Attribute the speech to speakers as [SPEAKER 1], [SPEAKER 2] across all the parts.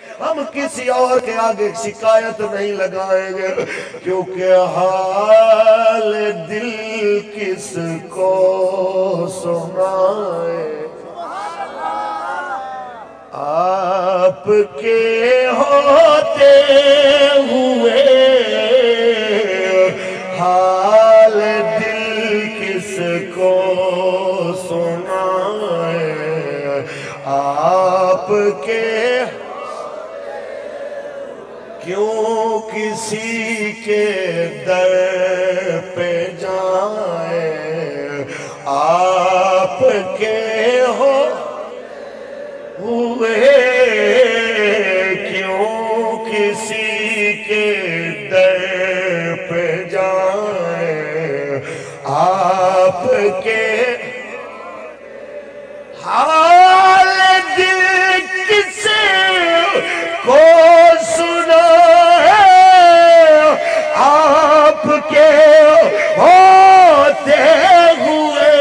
[SPEAKER 1] ہم کسی اور کے آگے شکایت نہیں لگائیں گے، کیونکہ حال دل کس کو سنائے، آپ کے ہوتے ہوئے حال دل کس کو سنائے، آپ کے کیوں کسی کے در پہ جائیں، آپ کے ہوئے کیوں کسی کے در پہ جائیں، آپ کے حال دل کس کو سنا ہے، آپ کے ہوتے ہوئے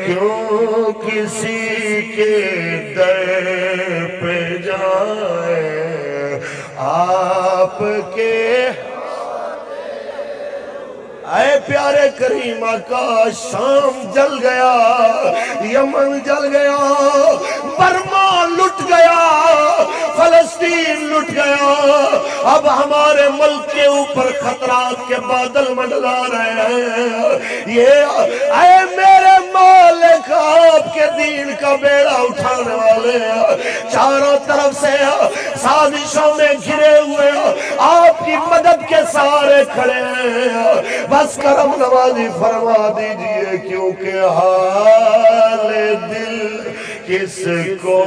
[SPEAKER 1] کیوں کسی کے در پہ جائیں، آپ کے اے پیارے کریم آقا، شام جل گیا، یمن جل گیا، برما لٹ گیا، فلسطین لٹ گیا، اب ہمارے ملک کے اوپر خطرات کے بادل منڈلا رہے ہیں، یہ اے میرے مالک آپ کے دین کا بیڑا اٹھانے والے چاروں طرف سے سازشوں میں گھرے ہوئے آپ کی مدد کے سارے کھڑے ہیں، بس کرم نوازی فرما دیجئے، کیونکہ حال دل کس کو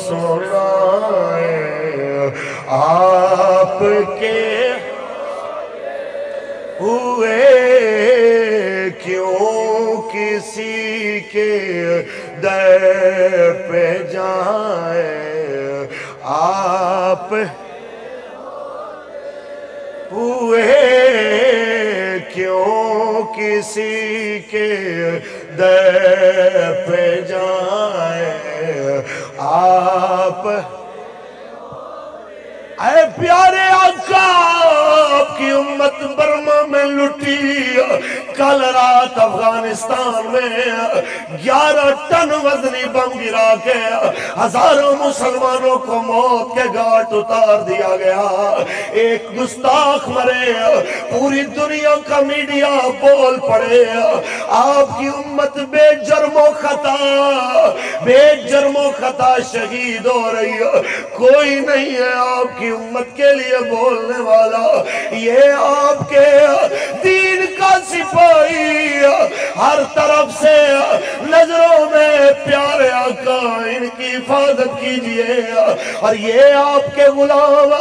[SPEAKER 1] سنائے، آپ کے ہوئے کیوں کسی کے در پہ جائیں، آپ ہوئے کیوں کسی کے در پہ جائیں، آپ اے پیارے آقا، آپ کی امت برما میں لٹی، کل رات افغانستان میں 11 ٹن وزنی بم گرا کے ہزاروں مسلمانوں کو موت کے گھاٹ اتار دیا گیا، ایک گستاخ مرے، پوری دنیا کا میڈیا بول پڑے، آپ کی امت بے جرم و خطا شہید ہو رہی ہے، کوئی نہیں ہے آپ کی امت کے لیے بولنے والا، یہ آپ کے دین کا سپاہی، ہر طرف سے نظروں میں پیارے آقا ان کی حفاظت کیجئے، اور یہ آپ کے غلام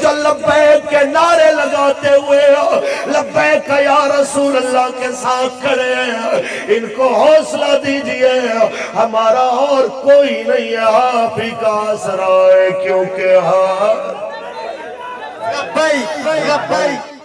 [SPEAKER 1] جو لبیک کے نعرے لگاتے ہوئے لبیک یا رسول اللہ کے ساتھ کھڑے ہیں، ان کو حوصلہ دیجئے، ہمارا اور کوئی نہیں ہے، آپ ہی کا آسرا ہے، کیونکہ لبیک لبیک